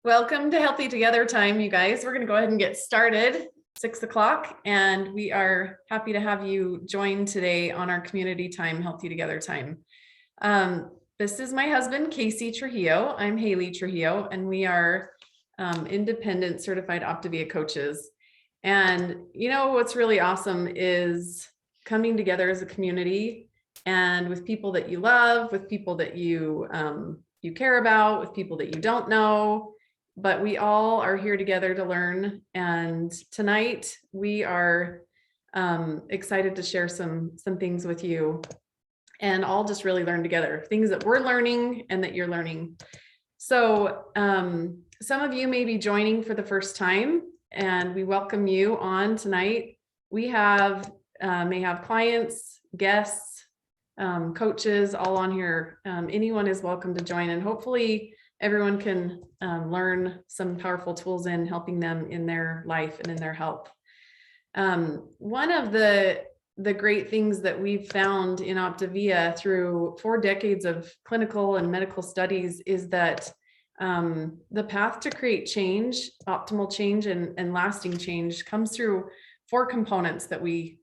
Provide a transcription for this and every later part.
Welcome to Healthy Together time, you guys. We're going to go ahead and get started. 6 o'clock, and we are happy to have you join today on our community time, Healthy Together time. This is my husband, Casey Trujillo. I'm Haley Trujillo, and we are independent certified Optavia coaches. And you know what's really awesome is coming together as a community and with people that you love, with people that you care about, with people that you don't know. But we all are here together to learn. And tonight we are excited to share some things with you and all just really learn together, things that we're learning and that you're learning. So some of you may be joining for the first time, and we welcome you on tonight. We have may have clients, guests, coaches all on here. Anyone is welcome to join, and hopefully everyone can learn some powerful tools in helping them in their life and in their health. One of the great things that we've found in Optavia through 4 decades of clinical and medical studies is that the path to create change, optimal change and lasting change comes through 4 components that we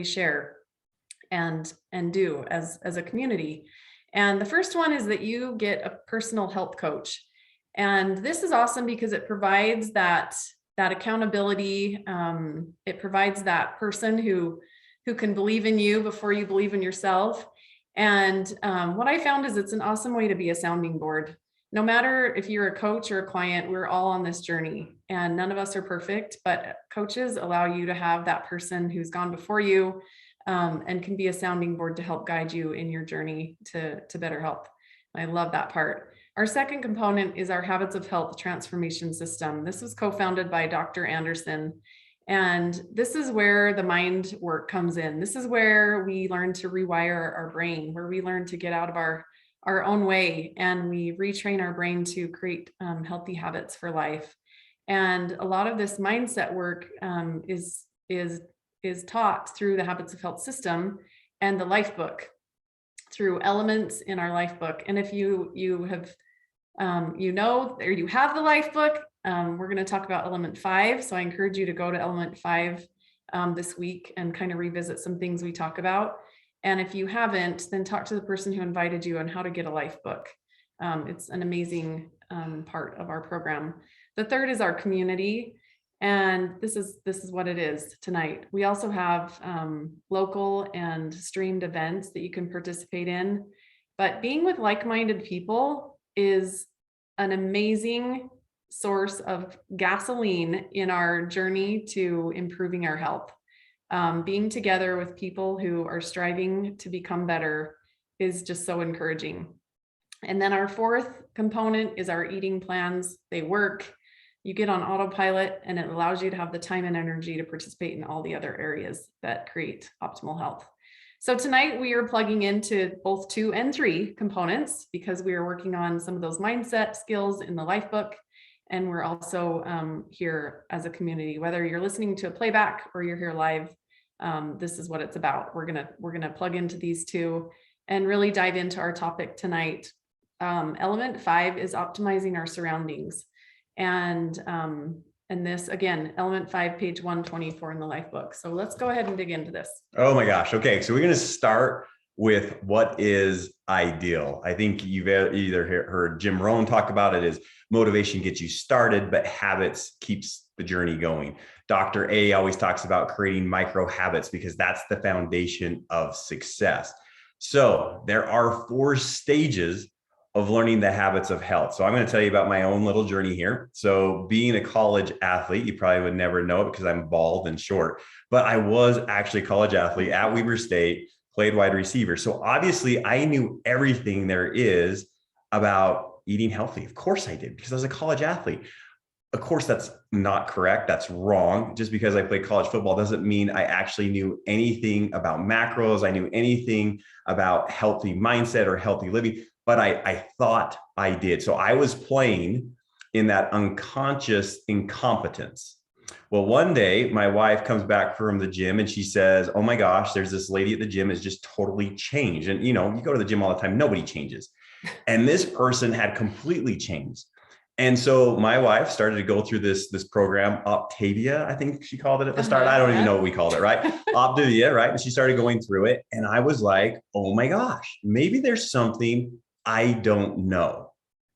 share and do as a community. And the first one is that you get a personal health coach. And this is awesome because it provides that accountability. It provides that person who can believe in you before you believe in yourself. And what I found is it's an awesome way to be a sounding board. No matter if you're a coach or a client, we're all on this journey, and none of us are perfect, but coaches allow you to have that person who's gone before you, and can be a sounding board to help guide you in your journey to better health. I love that part. Our second component is our Habits of Health Transformation System. This was co-founded by Dr. Anderson. And this is where the mind work comes in. This is where we learn to rewire our brain, where we learn to get out of our own way, and we retrain our brain to create healthy habits for life. And a lot of this mindset work is taught through the Habits of Health system and the life book, through elements in our life book. And if you have or you have the life book, we're going to talk about element 5. So I encourage you to go to element 5 this week and kind of revisit some things we talk about. And if you haven't, then talk to the person who invited you on how to get a life book. It's an amazing part of our program. The third is our community. And this is what it is tonight. We also have local and streamed events that you can participate in. But being with like-minded people is an amazing source of gasoline in our journey to improving our health. Being together with people who are striving to become better is just so encouraging. And then our fourth component is our eating plans. They work. You get on autopilot, and it allows you to have the time and energy to participate in all the other areas that create optimal health. So tonight we are plugging into both 2 and 3 components because we are working on some of those mindset skills in the life book. And we're also here as a community, whether you're listening to a playback or you're here live. This is what it's about. We're gonna plug into these 2 and really dive into our topic tonight. Element 5 is optimizing our surroundings. And this, again, element 5, page 124 in the life book. So let's go ahead and dig into this. Oh my gosh. Okay. So we're going to start with what is ideal. I think you've either heard Jim Rohn talk about it as motivation gets you started, but habits keeps the journey going. Dr. A always talks about creating micro habits because that's the foundation of success. So there are 4 stages of learning the habits of health. So I'm going to tell you about my own little journey here. So being a college athlete, you probably would never know it because I'm bald and short, but I was actually a college athlete at Weber State, played wide receiver. So obviously I knew everything there is about eating healthy. Of course I did, because I was a college athlete. Of course, that's not correct. That's wrong. Just because I played college football doesn't mean I actually knew anything about macros. I knew anything about healthy mindset or healthy living. But I thought I did. So I was playing in that unconscious incompetence. Well, one day my wife comes back from the gym and she says, oh my gosh, there's this lady at the gym has just totally changed. And you go to the gym all the time, nobody changes. And this person had completely changed. And so my wife started to go through this program, Optavia, I think she called it at the start. I don't even know what we called it, right? Optavia, right? And she started going through it. And I was like, oh my gosh, maybe there's something I don't know.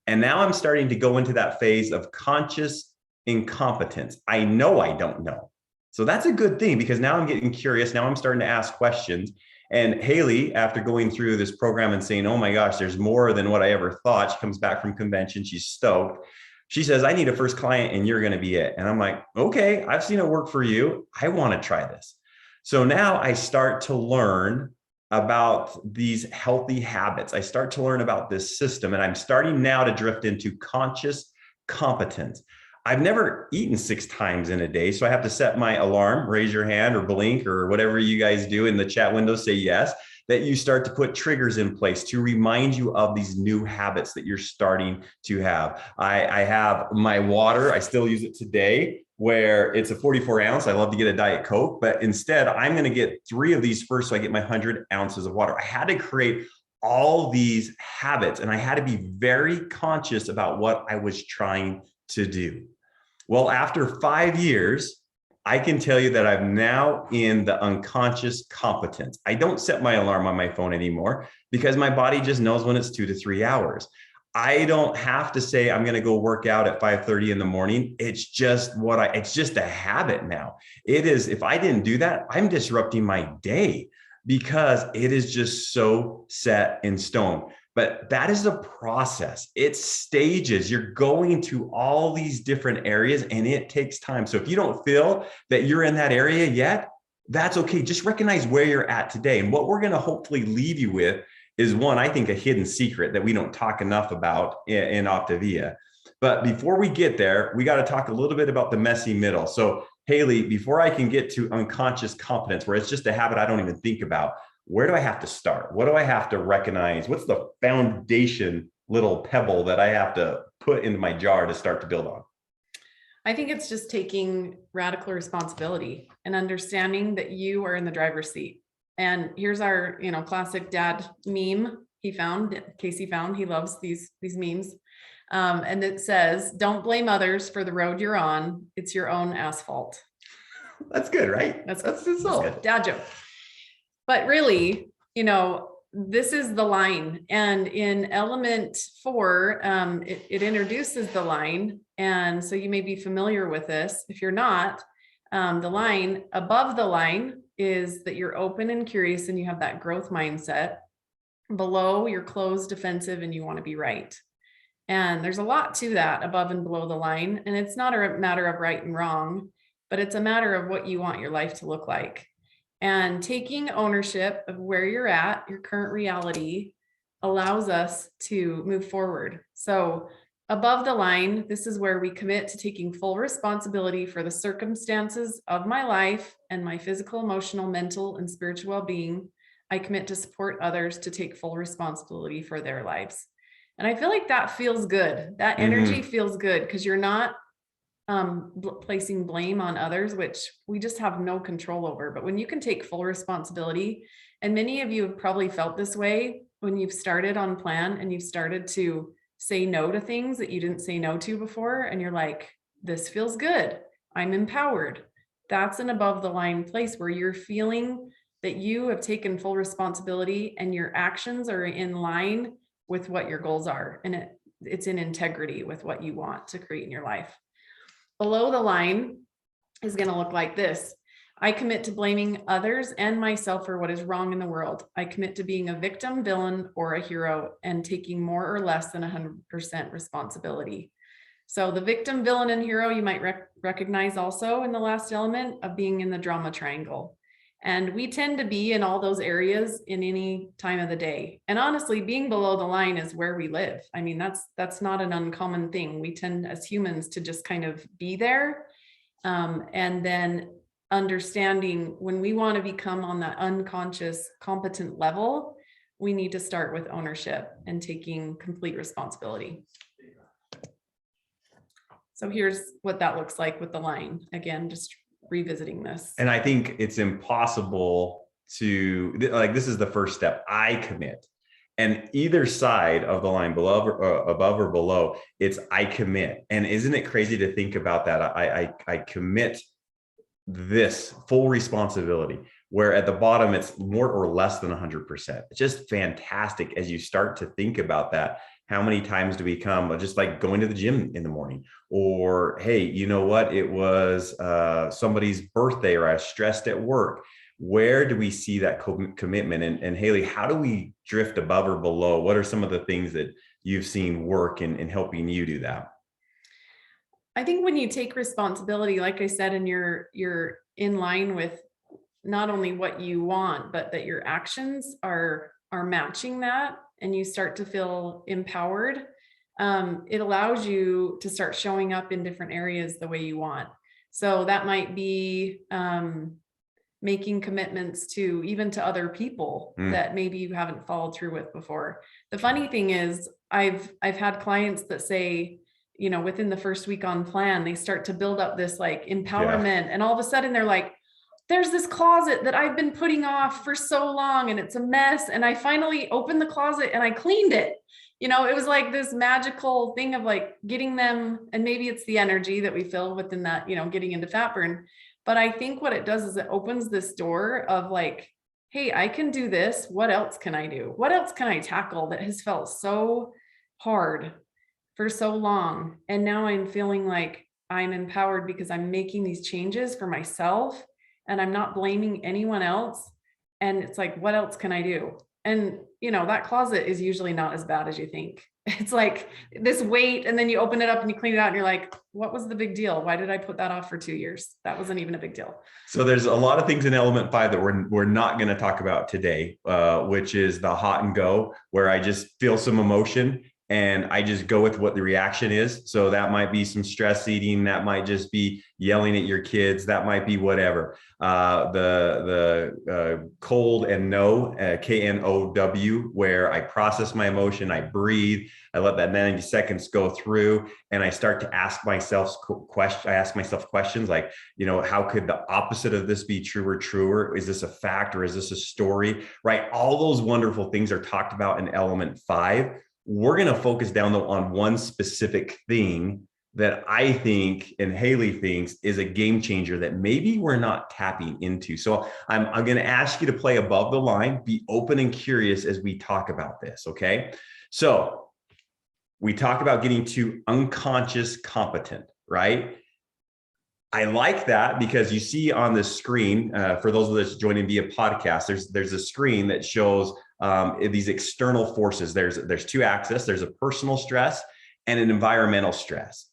And now I'm starting to go into that phase of conscious incompetence. I know I don't know. So that's a good thing, because now I'm getting curious. Now I'm starting to ask questions. And Haley, after going through this program and saying, oh my gosh, there's more than what I ever thought, she comes back from convention, she's stoked. She says, I need a first client and you're going to be it. And I'm like, okay, I've seen it work for you. I want to try this. So now I start to learn about these healthy habits. I start to learn about this system, and I'm starting now to drift into conscious competence. I've never eaten 6 times in a day, so I have to set my alarm, raise your hand or blink or whatever you guys do in the chat window, say yes, that you start to put triggers in place to remind you of these new habits that you're starting to have. I have my water, I still use it today, where it's a 44 ounce. I love to get a Diet Coke, but instead I'm going to get 3 of these first, so I get my 100 ounces of water. I had to create all these habits, and I had to be very conscious about what I was trying to do. Well, after 5 years, I can tell you that I'm now in the unconscious competence. I don't set my alarm on my phone anymore, because my body just knows when it's 2 to 3 hours. I don't have to say I'm going to go work out at 5:30 in the morning. It's just it's just a habit now. It is, if I didn't do that, I'm disrupting my day, because it is just so set in stone. But that is a process. It's stages. You're going to all these different areas, and it takes time. So if you don't feel that you're in that area yet, that's okay. Just recognize where you're at today. And what we're going to hopefully leave you with is one, I think, a hidden secret that we don't talk enough about in Optavia. But before we get there, we got to talk a little bit about the messy middle. So Haley, before I can get to unconscious competence, where it's just a habit I don't even think about, where do I have to start? What do I have to recognize? What's the foundation little pebble that I have to put into my jar to start to build on? I think it's just taking radical responsibility and understanding that you are in the driver's seat. And here's our, classic dad meme Casey found, he loves these memes. And it says, don't blame others for the road you're on. It's your own asphalt. That's good, right? That's good. Dad joke. But really, this is the line. And in element 4, it introduces the line. And so you may be familiar with this. If you're not, the line above the line is that you're open and curious and you have that growth mindset. Below, you're closed, defensive, and you want to be right. And there's a lot to that above and below the line. And it's not a matter of right and wrong, but it's a matter of what you want your life to look like. And taking ownership of where you're at, your current reality, allows us to move forward. So above the line, this is where we commit to taking full responsibility for the circumstances of my life and my physical, emotional, mental, and spiritual well-being. I commit to support others to take full responsibility for their lives. And I feel like that feels good. That energy feels good, because you're not placing blame on others, which we just have no control over. But when you can take full responsibility, and many of you have probably felt this way when you've started on plan and you've started to say no to things that you didn't say no to before, and you're like, this feels good, I'm empowered. That's an above the line place where you're feeling that you have taken full responsibility and your actions are in line with what your goals are, and it's in integrity with what you want to create in your life. Below the line is going to look like this. I commit to blaming others and myself for what is wrong in the world. I commit to being a victim, villain, or a hero, and taking more or less than 100% responsibility. So the victim, villain, and hero, you might recognize also in the last element of being in the drama triangle. And we tend to be in all those areas in any time of the day. And honestly, being below the line is where we live. I mean, that's not an uncommon thing. We tend as humans to just kind of be there. And then understanding when we want to become on that unconscious, competent level, we need to start with ownership and taking complete responsibility. So here's what that looks like with the line. Again, just revisiting this. And I think it's impossible to, like, this is the first step. I commit. And either side of the line, above or below, it's I commit. And isn't it crazy to think about that? I commit this full responsibility, where at the bottom it's more or less than 100%. It's just fantastic as you start to think about that. How many times do we come just like going to the gym in the morning, or hey, you know what, it was somebody's birthday, or I was stressed at work. Where do we see that commitment? And Haley, how do we drift above or below? What are some of the things that you've seen work in helping you do that? I think when you take responsibility, like I said, and you're in line with not only what you want, but that your actions are matching that, and you start to feel empowered, it allows you to start showing up in different areas the way you want. So that might be making commitments to even to other people that maybe you haven't followed through with before. The funny thing is, I've had clients that say, you know, within the first week on plan, they start to build up this like empowerment, and all of a sudden they're like, there's this closet that I've been putting off for so long and it's a mess, and I finally opened the closet and I cleaned it. You know, it was like this magical thing of like getting them, and maybe it's the energy that we feel within that, you know, getting into fat burn. But I think what it does is it opens this door of like, hey, I can do this. What else can I do? What else can I tackle that has felt so hard for so long? And now I'm feeling like I'm empowered because I'm making these changes for myself, and I'm not blaming anyone else. And it's like, what else can I do? And, you know, that closet is usually not as bad as you think. It's like this weight, and then you open it up and you clean it out and you're like, what was the big deal? Why did I put that off for 2 years? That wasn't even a big deal. So there's a lot of things in element 5 that we're not going to talk about today, which is the hot and go, where I just feel some emotion and I just go with what the reaction is. So that might be some stress eating. That might just be yelling at your kids. That might be whatever. The cold and no, KNOW, where I process my emotion, I breathe, I let that 90 seconds go through, and I start to ask myself questions. I ask myself questions like, you know, how could the opposite of this be true or truer? Is this a fact or is this a story? Right? All those wonderful things are talked about in element 5. We're going to focus down though on one specific thing that I think and Haley thinks is a game changer that maybe we're not tapping into. So I'm going to ask you to play above the line, be open and curious as we talk about this. Okay. So we talk about getting to unconscious competent, right? I like that because you see on the screen, for those of us joining via podcast, there's a screen that shows these external forces. There's 2 axes. There's a personal stress and an environmental stress.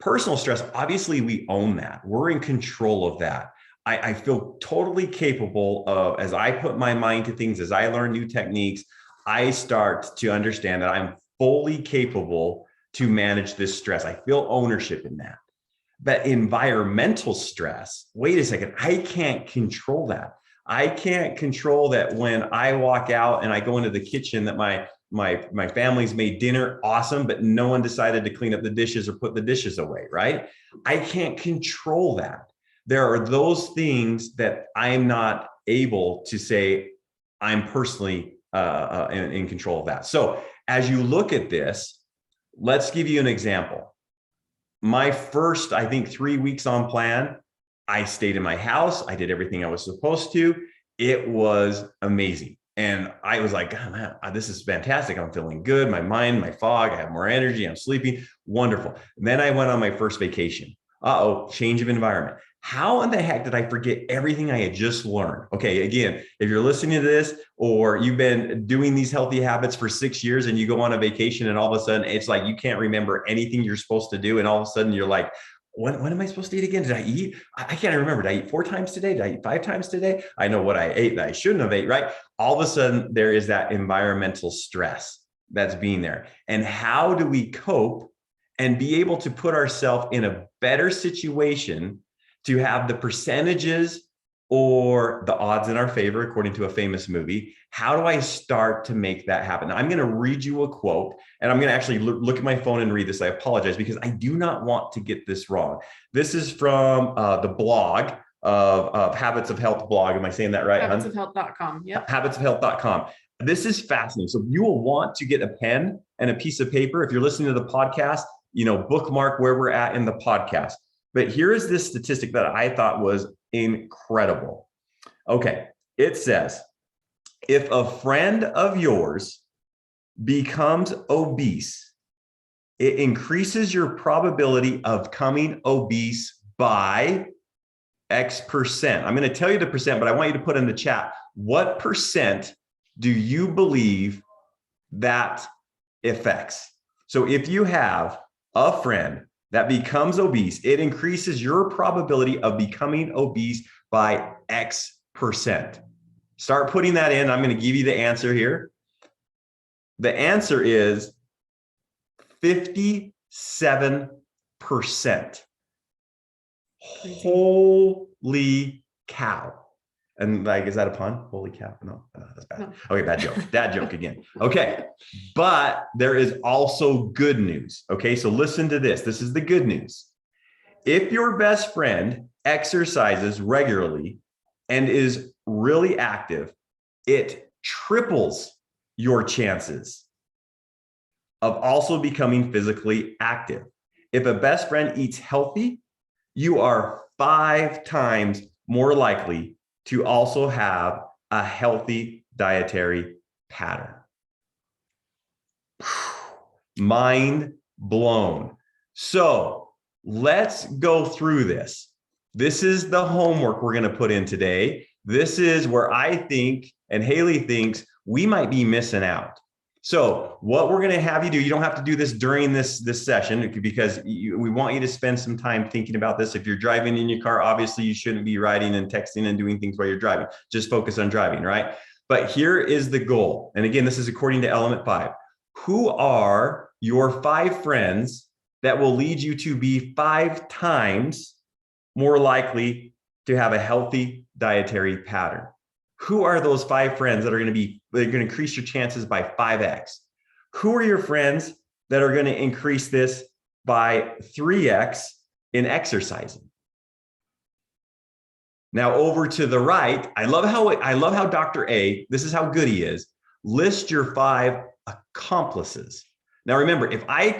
Personal stress, obviously we own that. We're in control of that. I feel totally capable of, as I put my mind to things, as I learn new techniques, I start to understand that I'm fully capable to manage this stress. I feel ownership in that. But environmental stress, wait a second, I can't control that. I can't control that when I walk out and I go into the kitchen that my family's made dinner, awesome, but no one decided to clean up the dishes or put the dishes away, right? I can't control that. There are those things that I'm not able to say I'm personally in control of that. So as you look at this, let's give you an example. My first, I think, 3 weeks on plan, I stayed in my house. I did everything I was supposed to. It was amazing. And I was like, oh, man, this is fantastic. I'm feeling good. My mind, my fog, I have more energy. I'm sleeping. Wonderful. And then I went on my first vacation. Change of environment. How in the heck did I forget everything I had just learned? Okay, again, if you're listening to this or you've been doing these healthy habits for 6 years and you go on a vacation and all of a sudden it's like you can't remember anything you're supposed to do. And all of a sudden you're like, when am I supposed to eat again? Did I eat? I can't remember. Did I eat 4 times today? Did I eat 5 times today? I know what I ate that I shouldn't have ate, right? All of a sudden there is that environmental stress that's being there. And how do we cope and be able to put ourselves in a better situation to have the percentages or the odds in our favor, according to a famous movie? How do I start to make that happen? Now, I'm going to read you a quote, and I'm going to actually look at my phone and read this. I apologize because I do not want to get this wrong. This is from the blog of Habits of Health blog. Am I saying that right? Habitsofhealth.com. Yep. Habitsofhealth.com. This is fascinating. So you will want to get a pen and a piece of paper. If you're listening to the podcast, bookmark where we're at in the podcast. But here is this statistic that I thought was incredible. Okay. It says, if a friend of yours becomes obese, it increases your probability of becoming obese by X percent. I'm going to tell you the percent, but I want you to put in the chat, what percent do you believe that affects? So if you have a friend that becomes obese, it increases your probability of becoming obese by X percent. Start putting that in. I'm going to give you the answer here. The answer is 57%. Holy cow. And is that a pun? Holy cow. No, that's bad. No. Okay, bad joke. Dad joke again. Okay. But there is also good news. Okay. So listen to this. This is the good news. If your best friend exercises regularly and is really active, it triples your chances of also becoming physically active. If a best friend eats healthy, you are 5 times more likely to also have a healthy dietary pattern. Mind blown. So let's go through this. This is the homework we're going to put in today. This is where I think, and Haley thinks, we might be missing out. So what we're going to have you do, you don't have to do this during this session because we want you to spend some time thinking about this. If you're driving in your car, obviously you shouldn't be writing and texting and doing things while you're driving. Just focus on driving, right? But here is the goal. And again, this is according to Element 5. Who are your 5 friends that will lead you to be 5 times more likely to have a healthy dietary pattern? Who are those 5 friends that are going to increase your chances by 5x? Who are your friends that are going to increase this by 3x in exercising? Now over to the right, I love how Dr. A, this is how good he is, list your 5 accomplices. Now remember, if I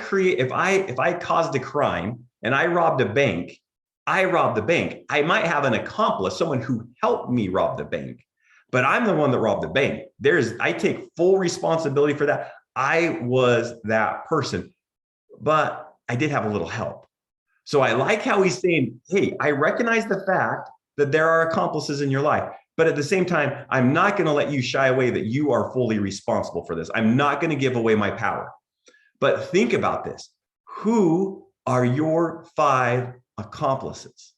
caused a crime and I robbed a bank, I might have an accomplice, someone who helped me rob the bank. But I'm the one that robbed the bank. I take full responsibility for that. I was that person, but I did have a little help. So I like how he's saying, hey, I recognize the fact that there are accomplices in your life, but at the same time, I'm not going to let you shy away that you are fully responsible for this. I'm not going to give away my power. But think about this. Who are your 5 accomplices?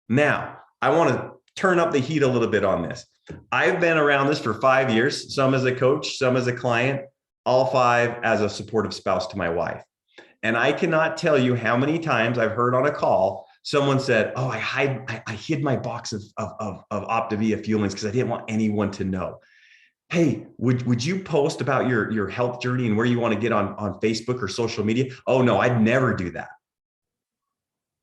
Now, I want to turn up the heat a little bit on this. I've been around this for 5 years, some as a coach, some as a client, all 5 as a supportive spouse to my wife. And I cannot tell you how many times I've heard on a call, someone said, oh, I hid my box of Optavia fuelings because I didn't want anyone to know. Hey, would you post about your health journey and where you want to get on Facebook or social media? Oh no, I'd never do that.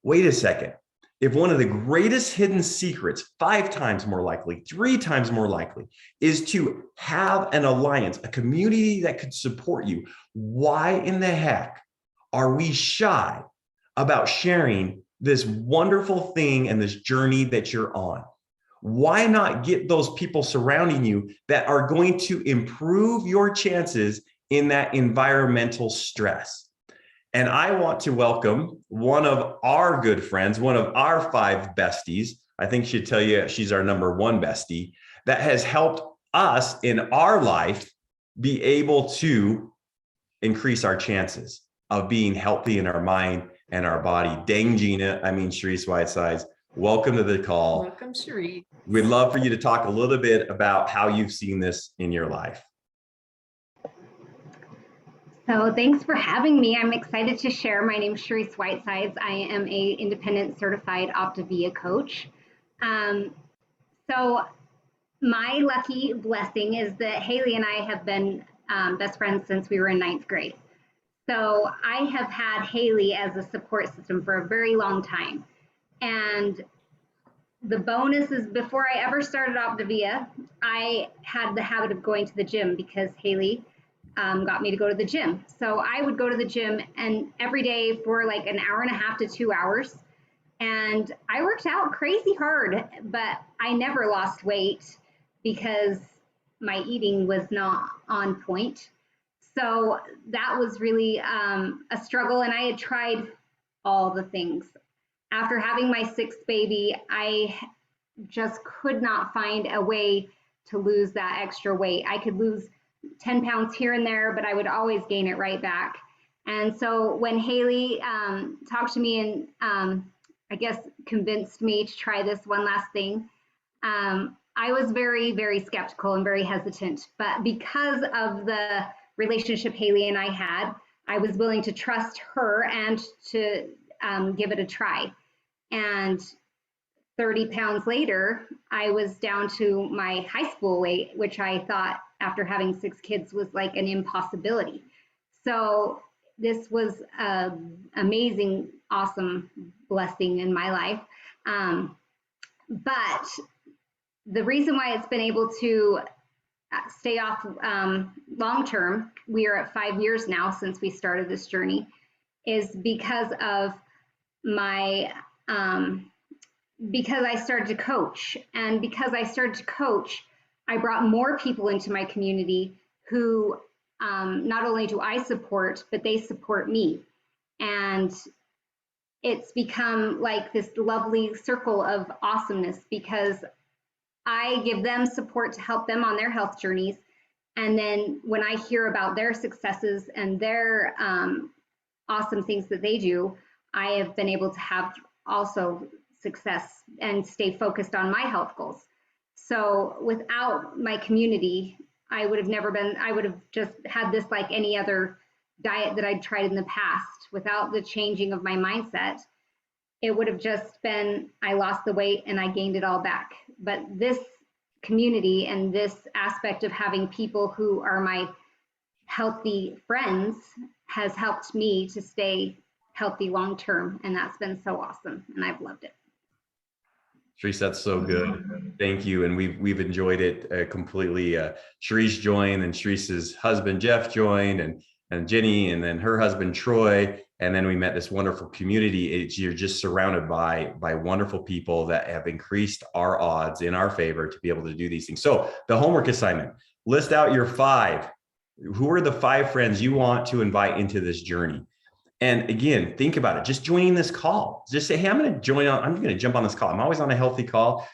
Wait a second. If one of the greatest hidden secrets, 5 times more likely, 3 times more likely, is to have an alliance, a community that could support you, why in the heck are we shy about sharing this wonderful thing and this journey that you're on? Why not get those people surrounding you that are going to improve your chances in that environmental stress? And I want to welcome one of our good friends, one of our 5 besties. I think she'd tell you she's our number 1 bestie that has helped us in our life be able to increase our chances of being healthy in our mind and our body. Dang, Gina, Sharice Whitesides, welcome to the call. Welcome, Sharice. We'd love for you to talk a little bit about how you've seen this in your life. So thanks for having me. I'm excited to share. My name is Sharice Whitesides. I am a independent certified Optavia coach. So my lucky blessing is that Haley and I have been best friends since we were in 9th grade. So I have had Haley as a support system for a very long time. And the bonus is before I ever started Optavia, I had the habit of going to the gym because Haley got me to go to the gym. So I would go to the gym and every day for like an hour and a half to 2 hours. And I worked out crazy hard, but I never lost weight because my eating was not on point. So that was really a struggle. And I had tried all the things. After having my sixth baby, I just could not find a way to lose that extra weight. I could lose 10 pounds here and there, but I would always gain it right back. And so when Haley talked to me and I guess convinced me to try this one last thing, I was very, very skeptical and very hesitant. But because of the relationship Haley and I had, I was willing to trust her and to give it a try. And 30 pounds later, I was down to my high school weight, which I thought after having 6 kids was like an impossibility. So this was an amazing, awesome blessing in my life. But the reason why it's been able to stay off long term, we are at 5 years now since we started this journey, is because of my because I started to coach. And because I started to coach, I brought more people into my community who not only do I support, but they support me. And it's become like this lovely circle of awesomeness because I give them support to help them on their health journeys. And then when I hear about their successes and their awesome things that they do, I have been able to have also success and stay focused on my health goals. So without my community, I would have just had this like any other diet that I'd tried in the past. Without the changing of my mindset, it would have just been, I lost the weight and I gained it all back. But this community and this aspect of having people who are my healthy friends has helped me to stay healthy long term, and that's been so awesome, and I've loved it. Sharice, that's so good. Thank you, and we've enjoyed it completely. Sharice joined, and Sharice's husband Jeff joined, and Jenny, and then her husband Troy, and then we met this wonderful community. You're just surrounded by wonderful people that have increased our odds in our favor to be able to do these things. So the homework assignment: list out your 5. Who are the 5 friends you want to invite into this journey? And again, think about it. Just joining this call. Just say, hey, I'm going to jump on this call. I'm always on a healthy call.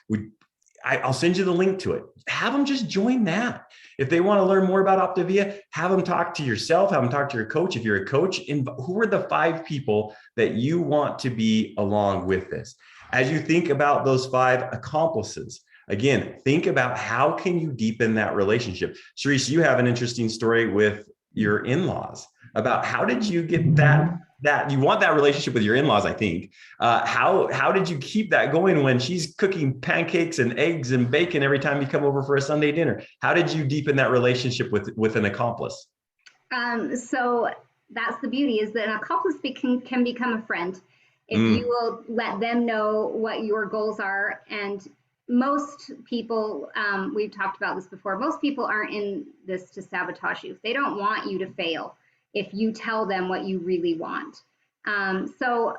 I'll send you the link to it. Have them just join that. If they want to learn more about Optavia, have them talk to yourself, have them talk to your coach. If you're a coach, who are the 5 people that you want to be along with this? As you think about those 5 accomplices, again, think about how can you deepen that relationship. Sharice, you have an interesting story with your in-laws about how did you get that you want that relationship with your in-laws, I think. How did you keep that going when she's cooking pancakes and eggs and bacon every time you come over for a Sunday dinner? How did you deepen that relationship with an accomplice? So that's the beauty, is that an accomplice can become a friend if you will let them know what your goals are. And most people, we've talked about this before, most people aren't in this to sabotage you. They don't want you to fail if you tell them what you really want. So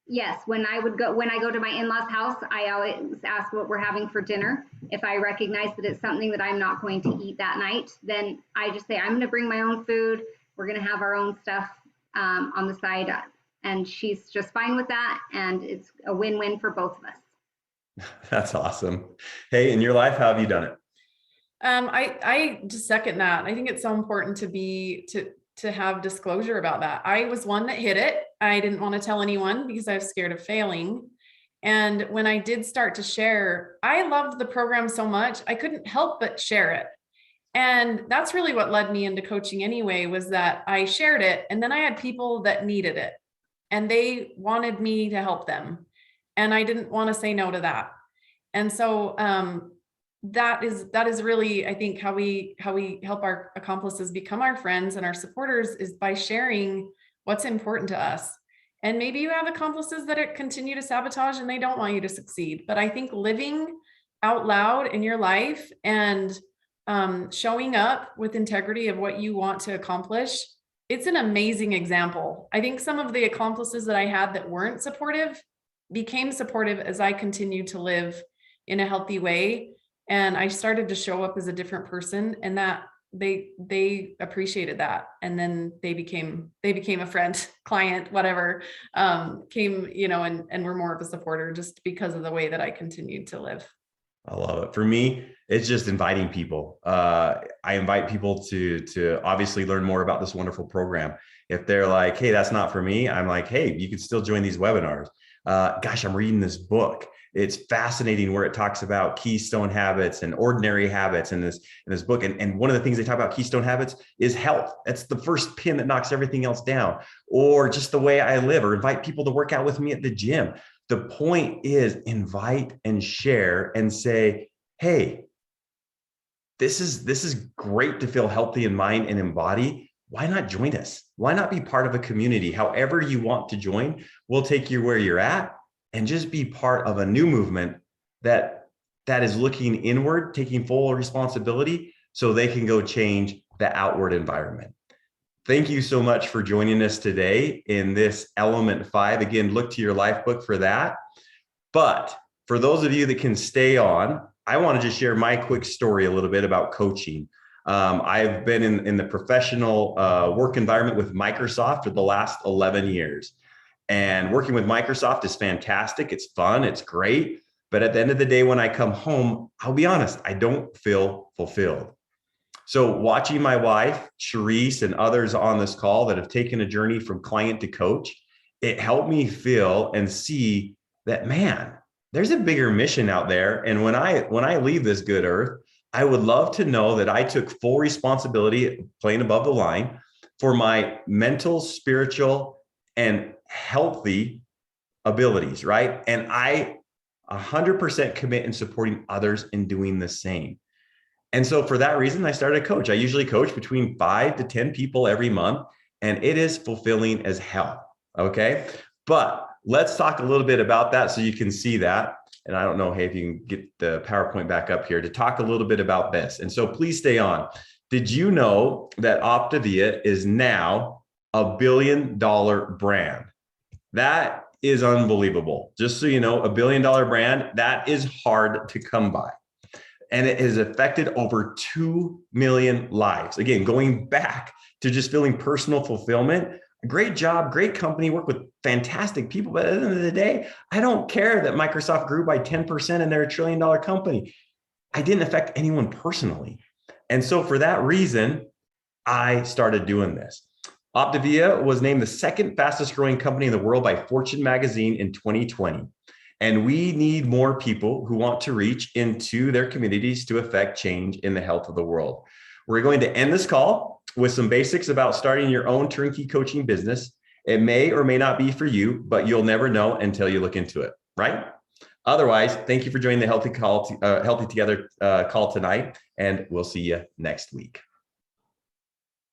yes, when I go to my in-laws' house, I always ask what we're having for dinner. If I recognize that it's something that I'm not going to eat that night, then I just say, I'm going to bring my own food. We're going to have our own stuff on the side. And she's just fine with that. And it's a win-win for both of us. That's awesome. Hey, in your life, how have you done it? I just second that. I think it's so important to have disclosure about that. I was one that hid it. I didn't want to tell anyone because I was scared of failing. And when I did start to share, I loved the program so much, I couldn't help but share it. And that's really what led me into coaching anyway, was that I shared it. And then I had people that needed it and they wanted me to help them. And I didn't want to say no to that. And so, that is really, I think, how we help our accomplices become our friends and our supporters, is by sharing what's important to us. And maybe you have accomplices that continue to sabotage and they don't want you to succeed. But I think living out loud in your life and showing up with integrity of what you want to accomplish, it's an amazing example. I think some of the accomplices that I had that weren't supportive became supportive as I continued to live in a healthy way. And I started to show up as a different person, and that they appreciated that. And then they became a friend, client, whatever, came, and were more of a supporter just because of the way that I continued to live. I love it. For me, it's just inviting people. I invite people to obviously learn more about this wonderful program. If they're like, hey, that's not for me, I'm like, hey, you can still join these webinars. Gosh, I'm reading this book. It's fascinating where it talks about keystone habits and ordinary habits in this book. And one of the things they talk about keystone habits is health. That's the first pin that knocks everything else down. Or just the way I live, or invite people to work out with me at the gym. The point is invite and share and say, hey, this is great to feel healthy in mind and in body. Why not join us? Why not be part of a community? However you want to join, we'll take you where you're at, and just be part of a new movement that is looking inward, taking full responsibility so they can go change the outward environment. Thank you so much for joining us today in this Element 5. Again, look to your life book for that. But for those of you that can stay on, I want to just share my quick story a little bit about coaching. I've been in the professional work environment with Microsoft for the last 11 years. And working with Microsoft is fantastic. It's fun. It's great. But at the end of the day, when I come home, I'll be honest, I don't feel fulfilled. So watching my wife, Charisse, and others on this call that have taken a journey from client to coach, it helped me feel and see that, man, there's a bigger mission out there. And when I leave this good earth, I would love to know that I took full responsibility, playing above the line, for my mental, spiritual, and healthy abilities, right? And I 100% commit in supporting others in doing the same. And so for that reason, I started a coach. I usually coach between 5 to 10 people every month, and it is fulfilling as hell. Okay. But let's talk a little bit about that so you can see that. And I don't know, hey, if you can get the PowerPoint back up here to talk a little bit about this. And so please stay on. Did you know that Optavia is now a $1 billion brand? That is unbelievable. Just so you know, $1 billion brand, that is hard to come by. And it has affected over 2 million lives. Again, going back to just feeling personal fulfillment, great job, great company, work with fantastic people. But at the end of the day, I don't care that Microsoft grew by 10% and they're $1 trillion company. I didn't affect anyone personally. And so for that reason, I started doing this. Optavia was named the second fastest growing company in the world by Fortune magazine in 2020. And we need more people who want to reach into their communities to affect change in the health of the world. We're going to end this call with some basics about starting your own turnkey coaching business. It may or may not be for you, but you'll never know until you look into it, right? Otherwise, thank you for joining the Healthy Together call tonight, and we'll see you next week.